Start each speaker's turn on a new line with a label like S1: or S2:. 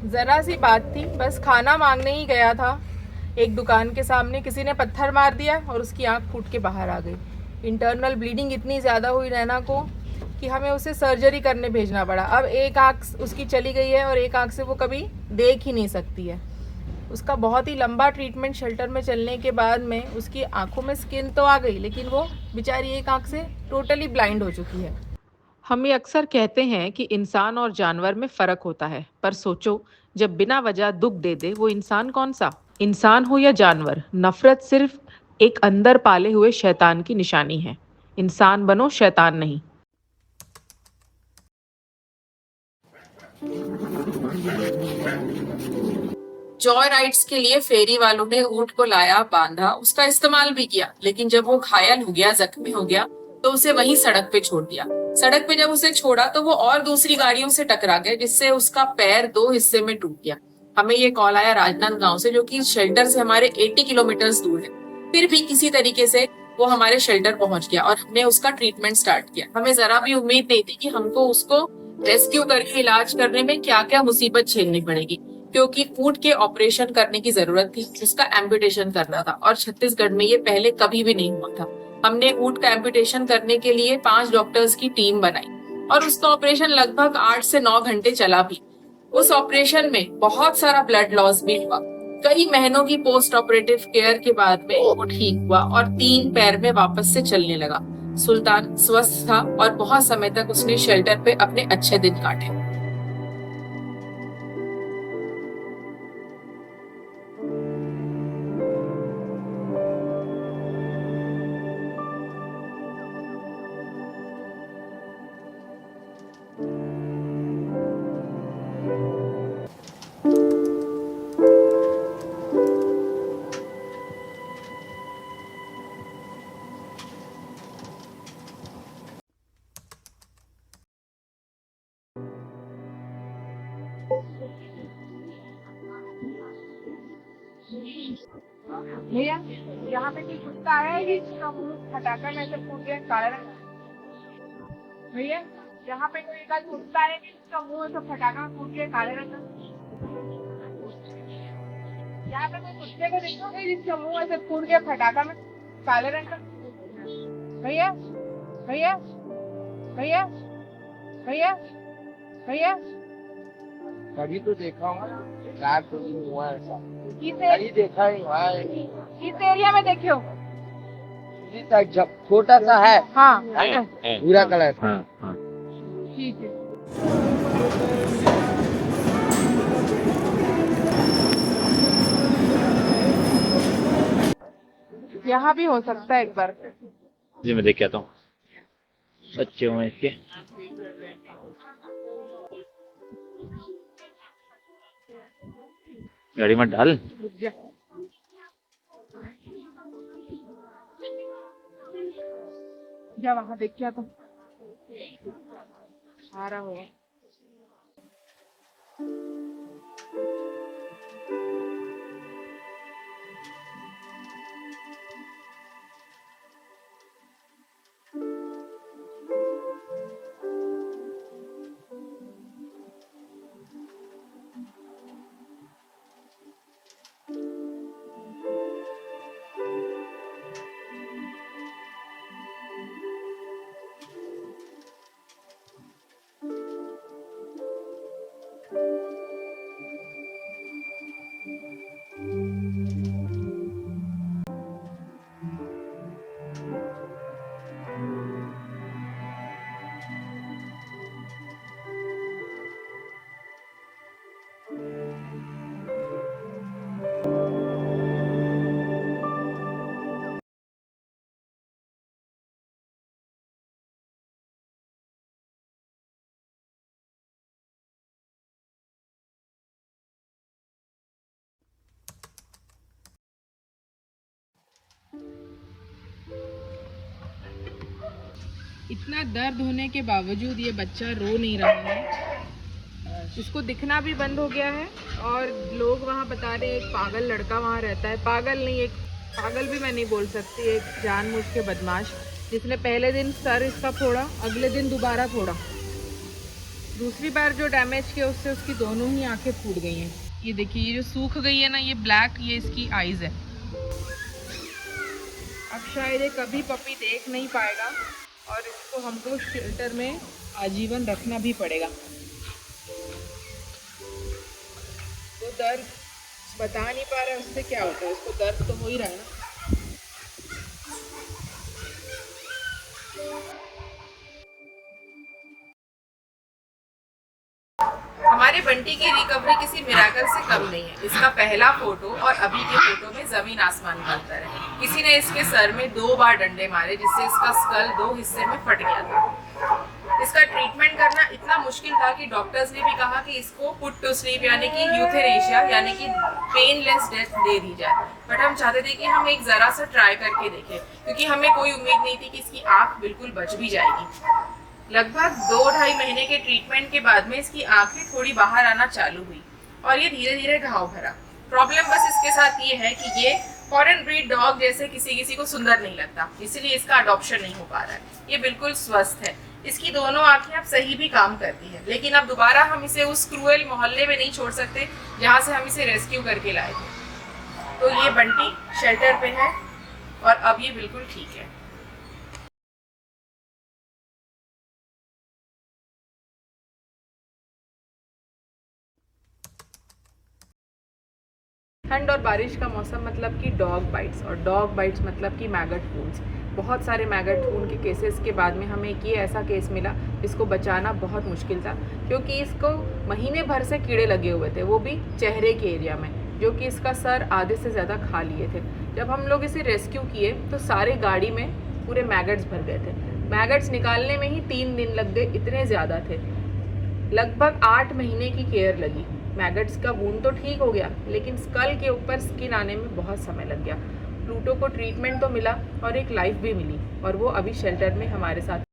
S1: ज़रा सी बात थी, बस खाना मांगने ही गया था। एक दुकान के सामने किसी ने पत्थर मार दिया और उसकी आंख फूट के बाहर आ गई। इंटरनल ब्लीडिंग इतनी ज़्यादा हुई नैना को कि हमें उसे सर्जरी करने भेजना पड़ा। अब एक आंख उसकी चली गई है और एक आंख से वो कभी देख ही नहीं सकती है। उसका बहुत ही लंबा ट्रीटमेंट शेल्टर में चलने के बाद में उसकी आंखों में स्किन तो आ गई, लेकिन वो बेचारी एक आंख से टोटली ब्लाइंड हो चुकी है। हम ये अक्सर कहते हैं कि इंसान और जानवर में फर्क होता है, पर सोचो, जब बिना वजह दुख दे दे वो इंसान कौन सा? इंसान हो या जानवर, नफरत सिर्फ एक अंदर पाले हुए शैतान की निशानी है। इंसान बनो, शैतान नहीं। जॉय राइड्स के लिए फेरी वालों ने ऊंट को लाया, बांधा, उसका इस्तेमाल भी किया, लेकिन जब वो घायल हो गया, जख्मी हो गया, तो उसे वहीं सड़क पे छोड़ दिया। सड़क पे जब उसे छोड़ा तो वो और दूसरी गाड़ियों से टकरा गया, जिससे उसका पैर दो हिस्से में टूट गया। हमें ये कॉल आया राजनांद गांव से, जो कि शेल्टर से हमारे 80 किलोमीटर दूर है। फिर भी किसी तरीके से वो हमारे शेल्टर पहुंच गया और हमने उसका ट्रीटमेंट स्टार्ट किया। हमें जरा भी उम्मीद नहीं थी कि हमको उसको रेस्क्यू करके इलाज करने में क्या क्या मुसीबत झेलनी पड़ेगी, क्योंकि ऊंट के ऑपरेशन करने की जरूरत थी, उसका एम्पुटेशन करना था और छत्तीसगढ़ में ये पहले कभी भी नहीं हुआ था। हमने ऊंट का एम्पुटेशन करने के लिए 5 डॉक्टर्स की टीम बनाई और उसका ऑपरेशन लगभग 8 से 9 घंटे चला भी। उस ऑपरेशन में बहुत सारा ब्लड लॉस भी हुआ। कई महीनों की पोस्ट ऑपरेटिव केयर के बाद में वो ठीक हुआ और 3 पैर में वापस से चलने लगा। सुल्तान स्वस्थ था और बहुत समय तक उसने शेल्टर पे अपने अच्छे दिन काटे। भैया, यहाँ पे कोई कुत्ता है जिसका मुंह फटाकर में से फूट गया काला रंग? भैया, यहाँ पे कोई एक कुत्ता है जिसका मुंह से फटाकर में फूट गया काले रंग का? यहाँ पे कोई कुत्ते को देखोगे जिसका मुंह ऐसे फूट गया फटाका में काले रंग का? भैया, भैया, भैया, भैया, भैया,
S2: कभी तो देखा हूँ, कार तो नहीं हुआ ऐसा।
S1: किस
S2: कहीं देखा ही हुआ है।
S1: किस एरिया में देखे हो?
S2: इसी तक जब छोटा सा है,
S1: हाँ,
S2: भूरा कलर।
S1: ठीक है। यहाँ भी हो सकता है एक बार।
S3: जी मैं देख के आता हूँ। बच्चे हुए इसके। गाड़ी में डाल।
S1: जा वहाँ देख क्या तो आ रहा होगा। इतना दर्द होने के बावजूद ये बच्चा रो नहीं रहा है। इसको दिखना भी बंद हो गया है और लोग वहाँ बता रहे हैं एक पागल लड़का वहाँ रहता है। पागल नहीं, एक पागल भी मैं नहीं बोल सकती, एक जानबूझ के बदमाश, जिसने पहले दिन सर इसका फोड़ा, अगले दिन दोबारा फोड़ा। दूसरी बार जो डैमेज किया उससे उसकी दोनों ही आंखें फूट गई हैं। ये देखिए, ये जो सूख गई है ना, ये ब्लैक, ये इसकी आईज है। अब शायद ये कभी पपी देख नहीं पाएगा और इसको हमको शेल्टर में आजीवन रखना भी पड़ेगा। वो दर्द बता नहीं पा रहा है, उससे क्या होता है, उसको दर्द तो हो ही रहा है ना। हमारे बंटी की रिकवरी किसी मिराकल से कम नहीं है। इसका पहला फोटो और अभी के फोटो में जमीन आसमान का अंतर है। किसी ने इसके सर में 2 बार डंडे मारे जिससे इसका स्कल 2 हिस्से में फट गया था। इसका ट्रीटमेंट करना इतना मुश्किल था कि डॉक्टर्स ने भी कहा कि इसको पुट टू स्लीप यानी कि यूथेनेशिया यानी कि पेनलेस डेथ दे दी जाए। बट हम चाहते थे कि हम एक जरा सा ट्राई करके देखें, क्योंकि हमें कोई उम्मीद नहीं थी कि इसकी आंख बिल्कुल बच भी जाएगी। लगभग 2-2.5 महीने के ट्रीटमेंट के बाद में इसकी आंखें थोड़ी बाहर आना चालू हुई और ये धीरे धीरे घाव भरा। प्रॉब्लम बस इसके साथ ये है कि ये फॉरेन ब्रीड डॉग जैसे किसी को सुंदर नहीं लगता, इसीलिए इसका अडॉप्शन नहीं हो पा रहा है। ये बिल्कुल स्वस्थ है, इसकी दोनों आंखें अब सही भी काम करती है, लेकिन अब दोबारा हम इसे उस क्रूएल मोहल्ले में नहीं छोड़ सकते जहाँ से हम इसे रेस्क्यू करके लाए थे। तो ये बंटी शेल्टर पे है और अब ये बिल्कुल ठीक है। ठंड और बारिश का मौसम मतलब कि डॉग बाइट्स, और डॉग बाइट्स मतलब कि मैगट वुंड्स। बहुत सारे मैगट वुंड के केसेस के बाद में हमें एक ये ऐसा केस मिला जिसको बचाना बहुत मुश्किल था, क्योंकि इसको महीने भर से कीड़े लगे हुए थे, वो भी चेहरे के एरिया में, जो कि इसका सर आधे से ज़्यादा खा लिए थे। जब हम लोग इसे रेस्क्यू किए तो सारे गाड़ी में पूरे मैगट्स भर गए थे। मैगट्स निकालने में ही 3 दिन लग गए, इतने ज़्यादा थे। लगभग 8 महीने की केयर लगी। मैगट्स का वूंड तो ठीक हो गया, लेकिन स्कल के ऊपर स्किन आने में बहुत समय लग गया। प्लूटो को ट्रीटमेंट तो मिला और एक लाइफ भी मिली, और वो अभी शेल्टर में हमारे साथ